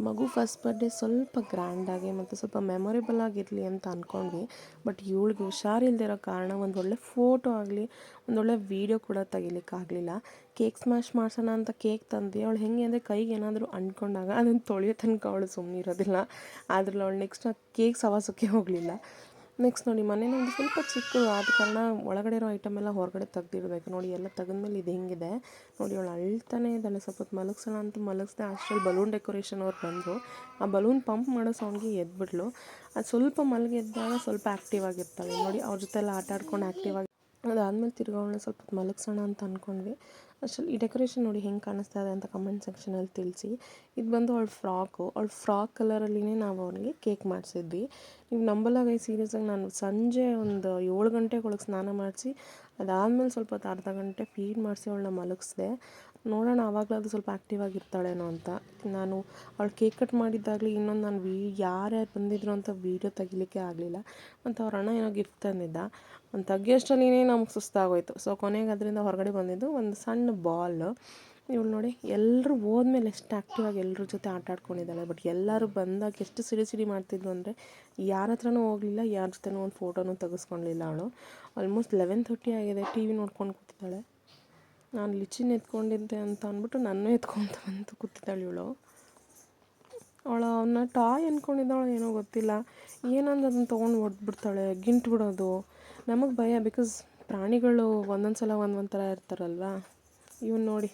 ಮಗು first birthday ಸ್ವಲ್ಪ ಗ್ರ್ಯಾಂಡಾಗಿ ಮತ್ತು ಸ್ವಲ್ಪ ಮೆಮೊರೇಬಲ್ ಆಗಿರಲಿ ಅಂತ ಅಂದ್ಕೊಂಡ್ವಿ. ಬಟ್ ಇವಳಿಗೆ ಹುಷಾರಿಲ್ದಿರೋ ಕಾರಣ ಒಂದೊಳ್ಳೆ ಫೋಟೋ ಆಗಲಿ ಒಂದೊಳ್ಳೆ ವೀಡಿಯೋ ಕೂಡ ತೆಗಿಲಿಕ್ಕಾಗಲಿಲ್ಲ. ಕೇಕ್ ಸ್ಮ್ಯಾಶ್ ಮಾಡ್ಸೋಣ ಅಂತ ಕೇಕ್ ತಂದು ಅವಳು ಹೆಂಗೆ ಅಂದರೆ ಕೈಗೆ ಏನಾದರೂ ಅಂಟ್ಕೊಂಡಾಗ ಅದನ್ನು ತೊಳೆಯೋ ತನಕ ಅವಳು ಸುಮ್ಮನಿರೋದಿಲ್ಲ. ಅದ್ರಲ್ಲಿ ಅವಳು ನೆಕ್ಸ್ಟ್ ಕೇಕ್ ಸವಾಸಕ್ಕೆ ಹೋಗಲಿಲ್ಲ. ನೆಕ್ಸ್ಟ್ ನೋಡಿ ಮನೇಲಿ ಒಂದು ಸ್ವಲ್ಪ ಚಿಕ್ಕದು ಆದ ಕಾರಣ ಒಳಗಡೆ ಇರೋ ಐಟಮ್ ಎಲ್ಲ ಹೊರಗಡೆ ತೆಗ್ದಿರ್ಬೇಕು. ನೋಡಿ ಎಲ್ಲ ತೆಗೆದ್ಮೇಲೆ ಇದು ಹೆಂಗಿದೆ ನೋಡಿ. ಅವಳು ಅಳ್ತಾನೆ ಇದ್ದಾಳೆ. ಸ್ವಲ್ಪ ಹೊತ್ತು ಮಲಗಿಸೋಣ ಅಂತ ಮಲಗಿಸ್ದೆ. ಅಷ್ಟರಲ್ಲಿ ಬಲೂನ್ ಡೆಕೋರೇಷನ್ ಅವ್ರು ಬಂದರು. ಆ ಬಲೂನ್ ಪಂಪ್ ಮಾಡೋ ಸೌಂಡ್ಗೆ ಎದ್ಬಿಟ್ಲು. ಅದು ಸ್ವಲ್ಪ ಮಲಗಿದ್ದಾಗ ಸ್ವಲ್ಪ ಆ್ಯಕ್ಟಿವ್ ಆಗಿರ್ತಾಳೆ ನೋಡಿ. ಅವ್ರ ಜೊತೆ ಎಲ್ಲ ಆಟ ಆಡ್ಕೊಂಡು ಆ್ಯಕ್ಟಿವ್ ಆಗಿ ಅದಾದಮೇಲೆ ತಿರ್ಗಿ ಅವಳನ್ನ ಸ್ವಲ್ಪ ಹೊತ್ತು ಮಲಗಿಸೋಣ ಅಂತ ಅಂದ್ಕೊಂಡ್ವಿ. ಅಷ್ಟರಲ್ಲಿ ಈ ಡೆಕೋರೇಷನ್ ನೋಡಿ ಹೆಂಗೆ ಕಾಣಿಸ್ತಾ ಇದೆ ಅಂತ ಕಮೆಂಟ್ ಸೆಕ್ಷನಲ್ಲಿ ತಿಳಿಸಿ. ಇದು ಬಂದು ಅವಳ ಫ್ರಾಕ್ ಕಲರಲ್ಲಿನೇ ನಾವು ಅವನಿಗೆ ಕೇಕ್ ಮಾಡಿಸಿದ್ವಿ. ನೀವು ನಂಬಲ್ಲ ಗೈಸ್, ಸೀರಿಯಸ್ಸಾಗಿ ನಾನು ಸಂಜೆ ಒಂದು 7 ಗಂಟೆಗೆ ಒಳಗೆ ಸ್ನಾನ ಮಾಡಿಸಿ ಅದಾದಮೇಲೆ ಸ್ವಲ್ಪ ಹೊತ್ತು ಅರ್ಧ ಗಂಟೆ ಫೀಡ್ ಮಾಡಿಸಿ ಅವಳನ್ನ ಮಲಗಿಸ್ದೆ. ನೋಡೋಣ ಆವಾಗಲಾದರೂ ಸ್ವಲ್ಪ ಆ್ಯಕ್ಟಿವ್ ಆಗಿರ್ತಾಳೇನೋ ಅಂತ. ನಾನು ಅವಳು ಕೇಕ್ ಕಟ್ ಮಾಡಿದ್ದಾಗಲಿ ಇನ್ನೊಂದು ನಾನು ಯಾರ್ಯಾರು ಬಂದಿದ್ರು ಅಂತ ವೀಡಿಯೋ ತೆಗಿಲಿಕ್ಕೆ ಆಗಲಿಲ್ಲ. ಮತ್ತು ಅವ್ರ ಅಣ್ಣ ಏನೋ ಗಿಫ್ಟ್ ತಂದಿದ್ದ. ಒಂದು ತೆಗಿಯೋಷ್ಟರಲ್ಲಿನೇ ನಮ್ಗೆ ಸುಸ್ತಾಗೋಯ್ತು. ಸೊ ಕೊನೆಗೆ ಅದರಿಂದ ಹೊರಗಡೆ ಬಂದಿದ್ದು ಒಂದು ಸಣ್ಣ ಬಾಲ್. ಇವಳು ನೋಡಿ ಎಲ್ಲರೂ ಹೋದ್ಮೇಲೆ ಎಷ್ಟು ಆ್ಯಕ್ಟಿವಾಗಿ ಎಲ್ಲರ ಜೊತೆ ಆಟ ಆಡ್ಕೊಂಡಿದ್ದಾಳೆ. ಬಟ್ ಎಲ್ಲರೂ ಬಂದಾಗ ಎಷ್ಟು ಸಿಡಿ ಮಾಡ್ತಿದ್ಳು ಅಂದರೆ ಯಾರ ಹತ್ರನೂ ಹೋಗಲಿಲ್ಲ, ಯಾರ ಜೊತೆನೂ ಒಂದು ಫೋಟೋನೂ ತೆಗೆಸ್ಕೊಳ್ಳಿಲ್ಲ ಅವಳು. ಆಲ್ಮೋಸ್ಟ್ 11:30 ಆಗಿದೆ. ಟಿ ವಿ ನೋಡ್ಕೊಂಡು ಕೂತಿದ್ದಾಳೆ. ನಾನು ಲಿಚಿನ ಎತ್ಕೊಂಡಿದ್ದೆ ಅಂತ ಅಂದ್ಬಿಟ್ಟು ನನ್ನೂ ಎತ್ಕೊಂತ ಕೂತಿದ್ದಾಳೆ ಇವಳು. ಅವನ್ನ ಟಾಯ್ ಅಂದ್ಕೊಂಡಿದ್ದಾಳೆ ಏನೋ ಗೊತ್ತಿಲ್ಲ. ಏನಂದ್ರೆ ಅದನ್ನು ತೊಗೊಂಡು ಹೊಡೆದ್ಬಿಡ್ತಾಳೆ, ಗಿಂಟು ಬಿಡೋದು. ನಮಗೆ ಭಯ, ಬಿಕಾಸ್ ಪ್ರಾಣಿಗಳು ಒಂದೊಂದು ಸಲ ಒಂದೊಂದು ಥರ ಇರ್ತಾರಲ್ವ. ಇವನು ನೋಡಿ